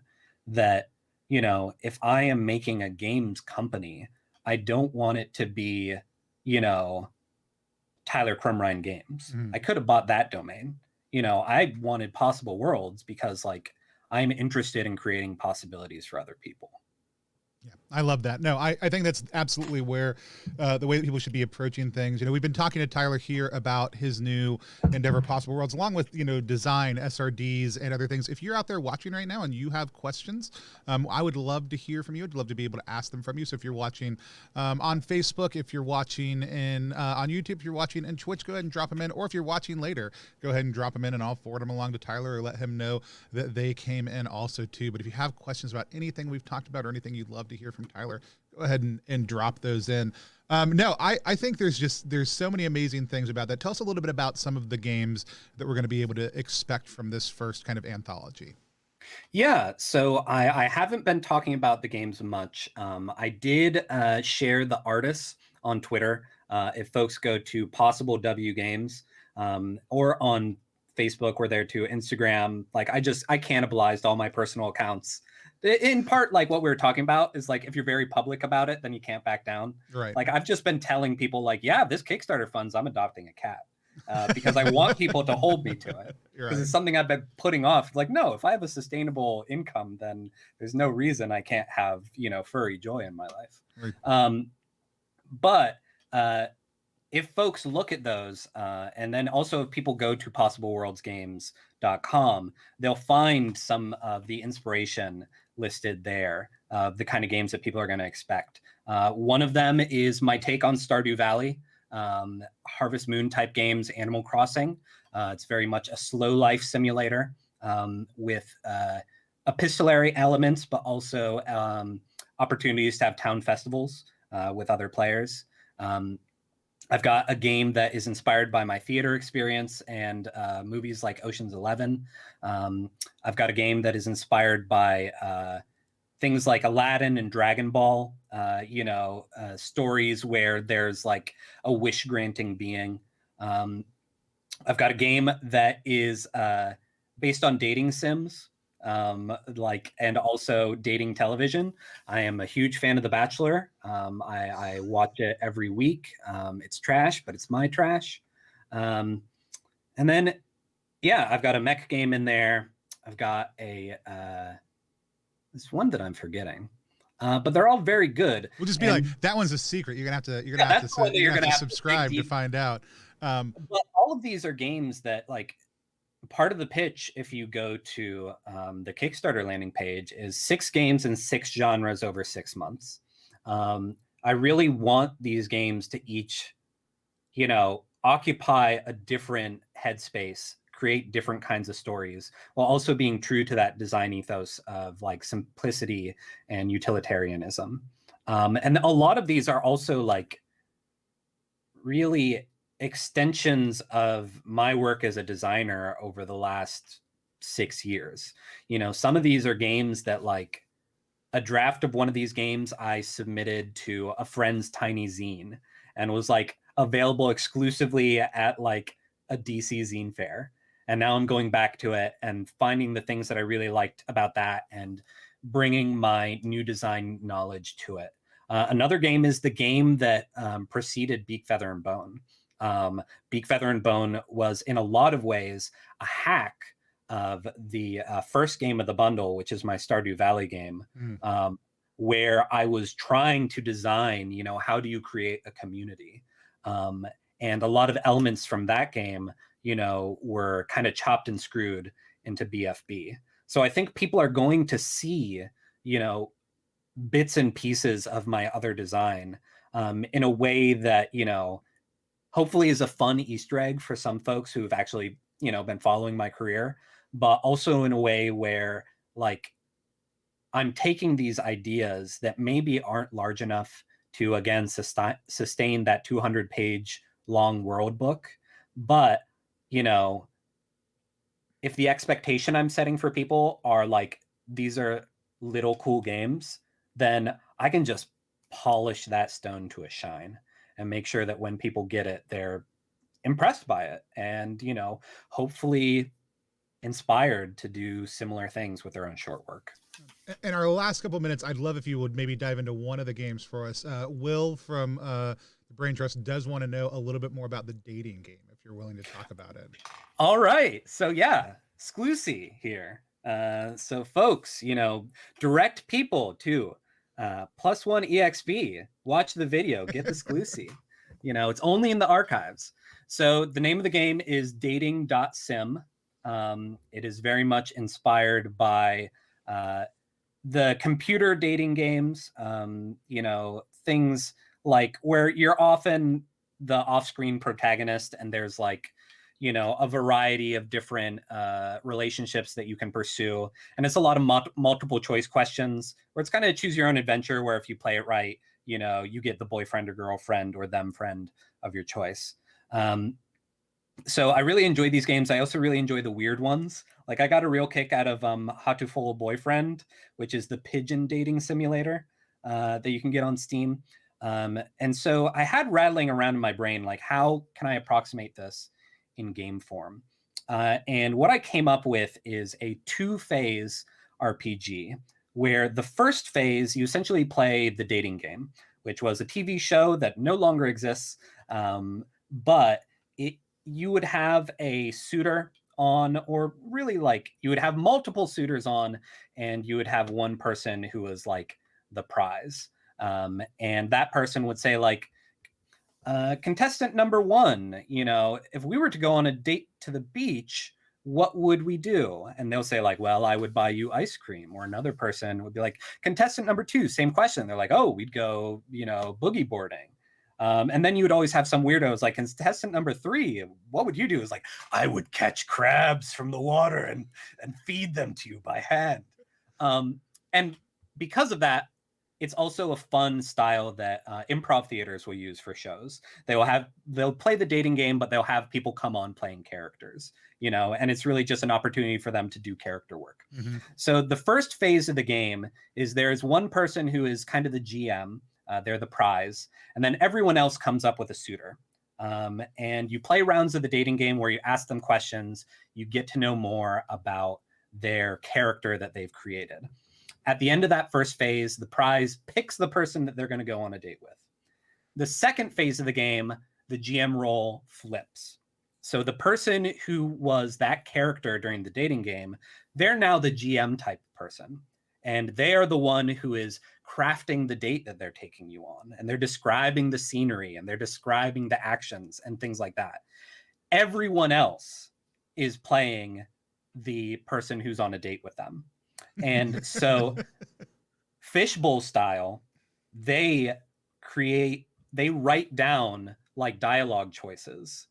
that, if I am making a games company, I don't want it to be, Tyler Crumrine Games. I could have bought that domain. I wanted Possible Worlds because, I'm interested in creating possibilities for other people. Yeah, I love that. No, I think that's absolutely where the way that people should be approaching things. We've been talking to Tyler here about his new endeavor, Possible Worlds, along with, design, SRDs, and other things. If you're out there watching right now and you have questions, I would love to hear from you. I'd love to be able to ask them from you. So if you're watching on Facebook, if you're watching on YouTube, if you're watching in Twitch, go ahead and drop them in. Or if you're watching later, go ahead and drop them in and I'll forward them along to Tyler or let him know that they came in also too. But if you have questions about anything we've talked about or anything you'd love to hear from Tyler, go ahead and drop those in. No, I think there's so many amazing things about that. Tell us a little bit about some of the games that we're going to be able to expect from this first kind of anthology. Yeah, so I haven't been talking about the games much. I did share the artists on Twitter. If folks go to Possible W Games, or on Facebook, we're there too, Instagram. I cannibalized all my personal accounts. In part, what we were talking about is if you're very public about it, then you can't back down. Right. I've just been telling people yeah, this Kickstarter funds, I'm adopting a cat. Because I want people to hold me to it. Because right. It's something I've been putting off. No, if I have a sustainable income, then there's no reason I can't have, furry joy in my life. Right. But if folks look at those, and then also if people go to possibleworldsgames.com, they'll find some of the inspiration listed there, the kind of games that people are going to expect. One of them is my take on Stardew Valley. Harvest Moon type games, Animal Crossing. It's very much a slow life simulator, with epistolary elements, but also opportunities to have town festivals with other players. I've got a game that is inspired by my theater experience and movies like Ocean's 11. I've got a game that is inspired by things like Aladdin and Dragon Ball, stories where there's a wish granting being. I've got a game that is based on dating sims, and also dating television. I am a huge fan of The Bachelor. I watch it every week. It's trash, but it's my trash. And then, yeah, I've got a mech game in there. I've got this one that I'm forgetting, but they're all very good. We'll just be that one's a secret. You're gonna have to subscribe to find out. But all of these are games that part of the pitch, if you go to the Kickstarter landing page, is 6 games in 6 genres over 6 months. I really want these games to each, occupy a different headspace create different kinds of stories while also being true to that design ethos of like simplicity and utilitarianism. And a lot of these are also like really extensions of my work as a designer over the last 6 years. You know, some of these are games that like a draft of one of these games I submitted to a friend's tiny zine and was like available exclusively at like a DC zine fair. And now I'm going back to it and finding the things that I really liked about that and bringing my new design knowledge to it. Another game is the game that preceded Beak, Feather, and Bone. Beak, Feather, and Bone was in a lot of ways a hack of the first game of the bundle, which is my Stardew Valley game, where I was trying to design, you know, how do you create a community? And a lot of elements from that game, you know, were kind of chopped and screwed into BFB. So I think people are going to see, you know, bits and pieces of my other design in a way that, you know, hopefully is a fun Easter egg for some folks who've actually, you know, been following my career, but also in a way where like I'm taking these ideas that maybe aren't large enough to, again, sustain that 200-page long world book. But, you know, if the expectation I'm setting for people are like, these are little cool games, then I can just polish that stone to a shine and make sure that when people get it, they're impressed by it and, you know, hopefully inspired to do similar things with their own short work. In our last couple minutes, I'd love if you would maybe dive into one of the games for us. Will from the Brain Trust does want to know a little bit more about the dating game, if you're willing to talk about it. All right. So yeah, Sclusy here. So folks, you know, direct people to +1 EXP. Watch the video, get the Sclusy. You know, it's only in the archives. So the name of the game is dating.sim. It is very much inspired by the computer dating games, you know, things like where you're often the off-screen protagonist and there's like, you know, a variety of different relationships that you can pursue. And it's a lot of multiple choice questions where it's kind of choose your own adventure, where if you play it right, you know, you get the boyfriend or girlfriend or them friend of your choice. So I really enjoy these games. I also really enjoy the weird ones. Like I got a real kick out of Hatoful Boyfriend, which is the pigeon dating simulator that you can get on Steam. And so I had rattling around in my brain, like, how can I approximate this in game form? And what I came up with is a 2-phase RPG, where the first phase, you essentially play the dating game, which was a TV show that no longer exists, but you would have a suitor on, or really like you would have multiple suitors on, and you would have one person who was like the prize. And that person would say like, contestant number 1, you know, if we were to go on a date to the beach, what would we do? And they'll say like, well, I would buy you ice cream. Or another person would be like, contestant number 2, same question. They're like, oh, we'd go, you know, boogie boarding. And then you would always have some weirdos like contestant number 3. What would you do? Is like, I would catch crabs from the water and feed them to you by hand. And because of that, it's also a fun style that improv theaters will use for shows. They'll play the dating game, but they'll have people come on playing characters, you know, and it's really just an opportunity for them to do character work. Mm-hmm. So the first phase of the game is there's one person who is kind of the GM. They're the prize. And then everyone else comes up with a suitor. And you play rounds of the dating game where you ask them questions. You get to know more about their character that they've created. At the end of that first phase, the prize picks the person that they're going to go on a date with. The second phase of the game, the GM role flips. So the person who was that character during the dating game, they're now the GM type person. And they are the one who is crafting the date that they're taking you on. And they're describing the scenery and they're describing the actions and things like that. Everyone else is playing the person who's on a date with them. And so Fishbowl style, they write down like dialogue choices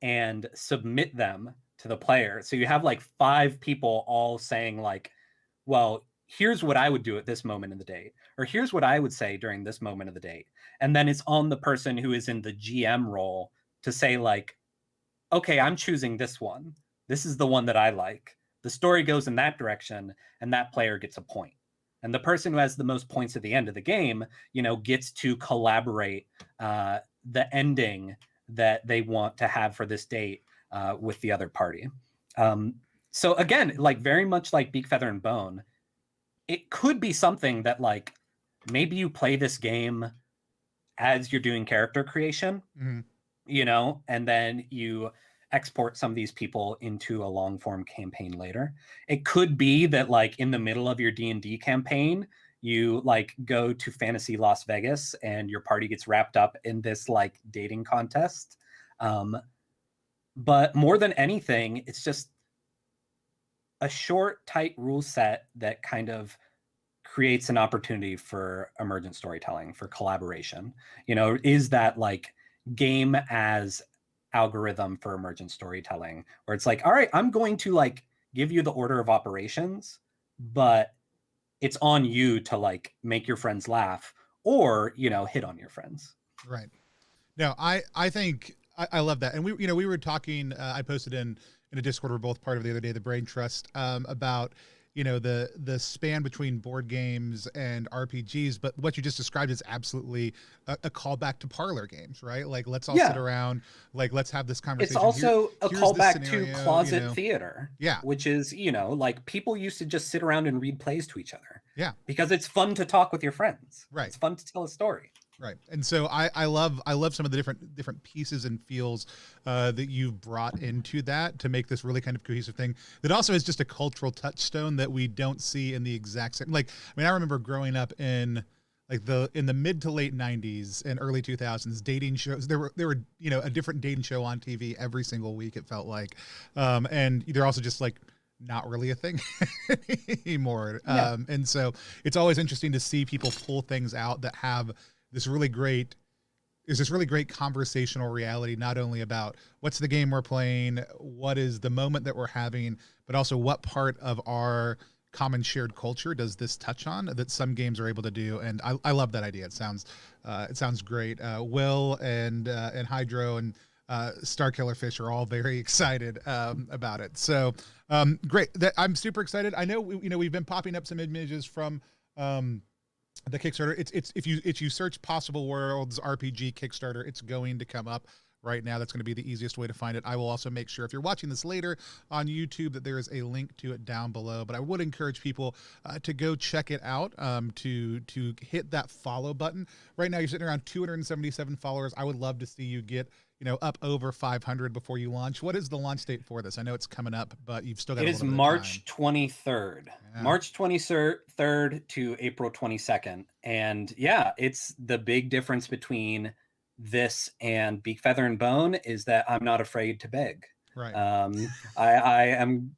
and submit them to the player. So you have like 5 people all saying like, well, here's what I would do at this moment in the date, or here's what I would say during this moment of the date. And then it's on the person who is in the GM role to say like, okay, I'm choosing this one. This is the one that I like. The story goes in that direction, and that player gets a point. And the person who has the most points at the end of the game, you know, gets to collaborate the ending that they want to have for this date with the other party. So again, like very much like Beak, Feather, and Bone, it could be something that like maybe you play this game as you're doing character creation, you know, and then you export some of these people into a long form campaign later. It could be that like in the middle of your D&D campaign, you like go to Fantasy Las Vegas and your party gets wrapped up in this like dating contest. But more than anything, it's just a short, tight rule set that kind of creates an opportunity for emergent storytelling, for collaboration. You know, is that like game as algorithm for emergent storytelling, where it's like, all right, I'm going to like give you the order of operations, but it's on you to like make your friends laugh or, you know, hit on your friends. Right. No, I think I love that. And we were talking, I posted in a Discord we're both part of the other day, the Brain Trust, about, you know, the span between board games and RPGs, but what you just described is absolutely a callback to parlor games, right? Like, let's all sit around, like, let's have this conversation. It's also a callback to closet theater, yeah, which is, you know, like people used to just sit around and read plays to each other, yeah, because it's fun to talk with your friends, right? It's fun to tell a story. Right. And so I love some of the different pieces and feels that you've brought into that to make this really kind of cohesive thing that also is just a cultural touchstone that we don't see in the exact same, like, I mean, I remember growing up in like in the mid to late 90s and early 2000s, dating shows, there were, you know, a different dating show on TV every single week, it felt like. And they're also just like not really a thing anymore. Yeah. And so it's always interesting to see people pull things out that have this really great conversational reality, not only about what's the game we're playing, what is the moment that we're having, but also what part of our common shared culture does this touch on that some games are able to do. And I love that idea. It sounds great. Will and Hydro and Starkiller Fish are all very excited about it. So great. I'm super excited. I know we've been popping up some images from the Kickstarter. It's if you search Possible Worlds RPG Kickstarter, it's going to come up right now. That's going to be the easiest way to find it. I will also make sure if you're watching this later on YouTube that there is a link to it down below. But I would encourage people to go check it out, to hit that follow button. Right now you're sitting around 277 followers. I would love to see you get, you know, up over 500 before you launch. What is the launch date for this? I know it's coming up, but you've still got a little bit of time. It is March 23rd. Yeah. March 23rd to April 22nd. And yeah, it's the big difference between this and Beak, Feather, and Bone is that I'm not afraid to beg. Right. I am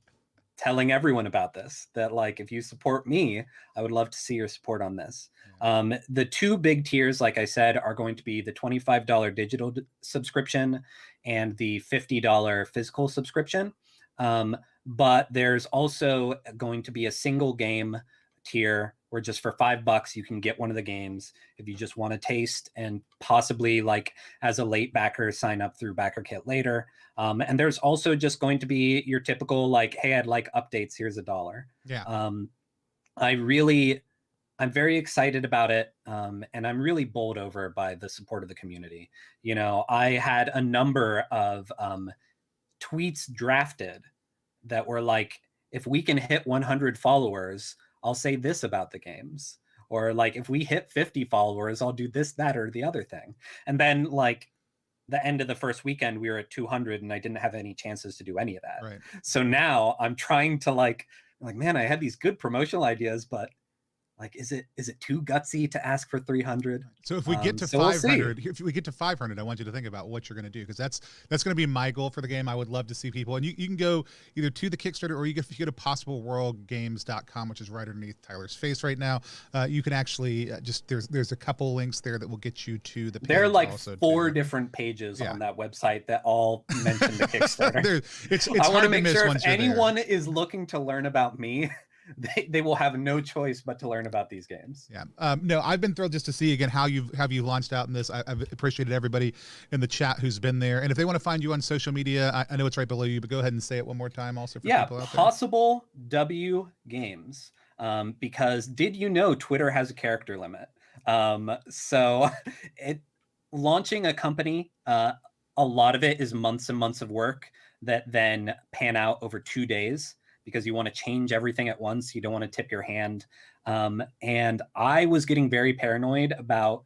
telling everyone about this, that like, if you support me, I would love to see your support on this. The two big tiers, like I said, are going to be the $25 digital subscription and the $50 physical subscription. But there's also going to be a single game tier where just for $5 you can get one of the games if you just want to taste and possibly like as a late backer sign up through BackerKit later. And there's also just going to be your typical like, hey, I'd like updates, here's $1. Yeah. I'm very excited about it, and I'm really bowled over by the support of the community. You know, I had a number of tweets drafted that were like, if we can hit 100 followers, I'll say this about the games. Or like, if we hit 50 followers, I'll do this, that, or the other thing. And then like the end of the first weekend, we were at 200 and I didn't have any chances to do any of that. Right. So now I'm trying to like, man, I had these good promotional ideas, but Like, is it too gutsy to ask for 300? So if we get to So we'll see. 500, if we get to 500, I want you to think about what you're going to do, because that's going to be my goal for the game. I would love to see people, and you can go either to the Kickstarter, or if you go to possibleworldgames.com, which is right underneath Tyler's face right now. You can actually just there's a couple links there that will get you to the page. There are like 4 different pages on that website that all mention the Kickstarter. It's I want to make sure if anyone is looking to learn about me, they will have no choice but to learn about these games. Yeah. No, I've been thrilled just to see again how you launched out in this. I've appreciated everybody in the chat who's been there. And if they want to find you on social media, I know it's right below you, but go ahead and say it one more time also for people out there. Possible W Games. Because did you know Twitter has a character limit? So launching a company, a lot of it is months and months of work that then pan out over 2 days, because you want to change everything at once. You don't want to tip your hand. And I was getting very paranoid about,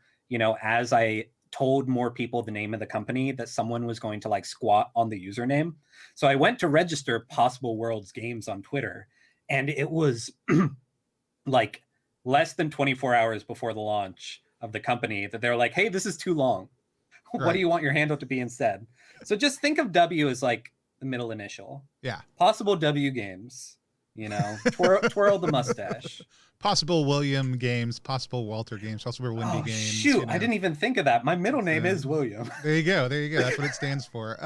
as I told more people the name of the company, that someone was going to like squat on the username. So I went to register Possible Worlds Games on Twitter, and it was like less than 24 hours before the launch of the company that they're like, hey, this is too long. Right. What do you want your handle to be instead? So just think of W as like the middle initial. Yeah. Possible W Games, twirl the mustache. Possible William Games, possible Walter Games, possible Wendy Games. Shoot, I didn't even think of that. My middle name is William. There you go. That's what it stands for.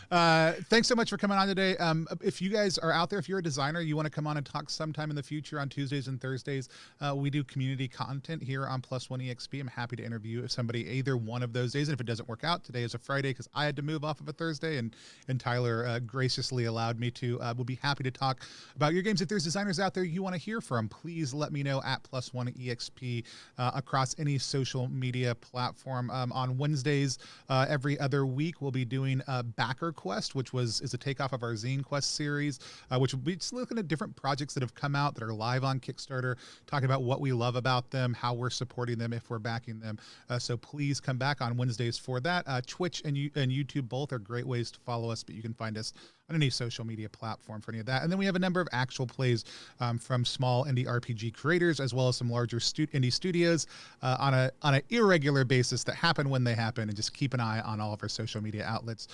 Thanks so much for coming on today. If you guys are out there, if you're a designer, you want to come on and talk sometime in the future on Tuesdays and Thursdays, we do community content here on Plus One EXP. I'm happy to interview somebody either one of those days. And if it doesn't work out, today is a Friday because I had to move off of a Thursday, and Tyler graciously allowed me to. We'll be happy to talk about your games. If there's designers out there you want to hear from, please let me know at Plus One EXP across any social media platform. On Wednesdays, every other week, we'll be doing a Backer Quest, which is a takeoff of our Zine Quest series, which will be just looking at different projects that have come out that are live on Kickstarter, talking about what we love about them, how we're supporting them, if we're backing them. So please come back on Wednesdays for that. Twitch and YouTube both are great ways to follow us, but you can find us on any social media platform for any of that. And then we have a number of actual plays from small indie RPG creators, as well as some larger indie studios on an irregular basis that happen when they happen, and just keep an eye on all of our social media outlets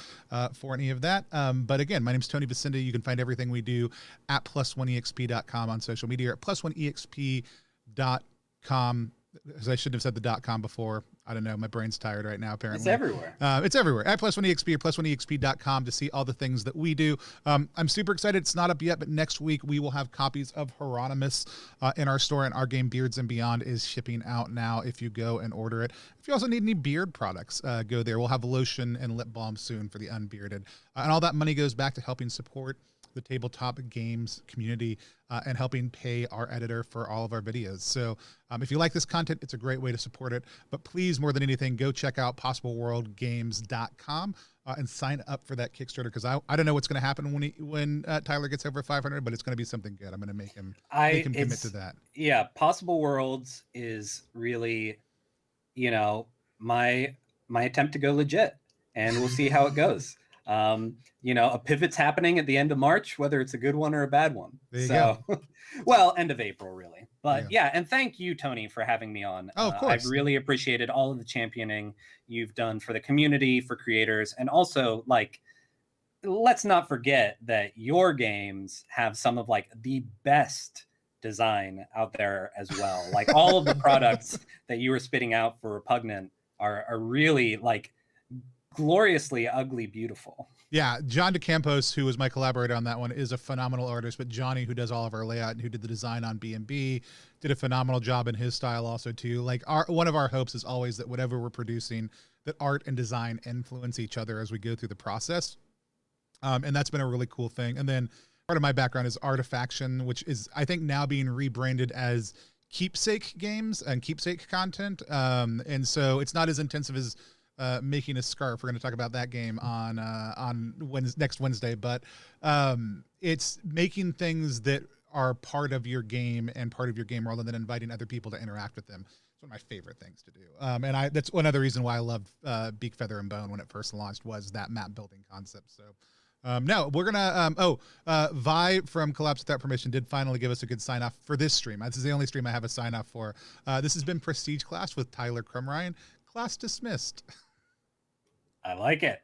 for any of that. But again, my name is Tony Vicinda. You can find everything we do at plus1exp.com on social media, or at plus1exp.com. Because I shouldn't have said the .com before. I don't know. My brain's tired right now, apparently. It's everywhere. It's everywhere. At Plus1EXP or Plus1EXP.com to see all the things that we do. I'm super excited. It's not up yet, but next week we will have copies of Hieronymus in our store, and our game Beards and Beyond is shipping out now if you go and order it. If you also need any beard products, go there. We'll have lotion and lip balm soon for the unbearded. And all that money goes back to helping support the tabletop games community and helping pay our editor for all of our videos. So if you like this content, it's a great way to support it. But please, more than anything, go check out possibleworldgames.com and sign up for that Kickstarter, because I don't know what's going to happen when Tyler gets over 500, but it's going to be something good. I'm going to make him commit to that. Yeah, Possible Worlds is really, my attempt to go legit, and we'll see how it goes. A pivot's happening at the end of March, whether it's a good one or a bad one. There you go. Well, end of April, really. But yeah, and thank you, Tony, for having me on. Oh, of course. I've really appreciated all of the championing you've done for the community, for creators, and also, let's not forget that your games have some of the best design out there as well. All of the products that you were spitting out for Repugnant are really gloriously ugly beautiful. Yeah, John DeCampos, who was my collaborator on that one, is a phenomenal artist. But Johnny, who does all of our layout and who did the design on B&B, did a phenomenal job in his style also too. One of our hopes is always that whatever we're producing, that art and design influence each other as we go through the process. And that's been a really cool thing. And then part of my background is Artifaction, which is, I think, now being rebranded as Keepsake Games and Keepsake Content. And so it's not as intensive as making a scarf. We're going to talk about that game on next Wednesday, but it's making things that are part of your game and part of your game world, and then inviting other people to interact with them. It's one of my favorite things to do. And that's one other reason why I loved Beak, Feather, and Bone when it first launched, was that map building concept. So No, we're gonna. Vi from Collapse Without Permission did finally give us a good sign off for this stream. This is the only stream I have a sign off for. This has been Prestige Class with Tyler Crumrine. Class dismissed. I like it.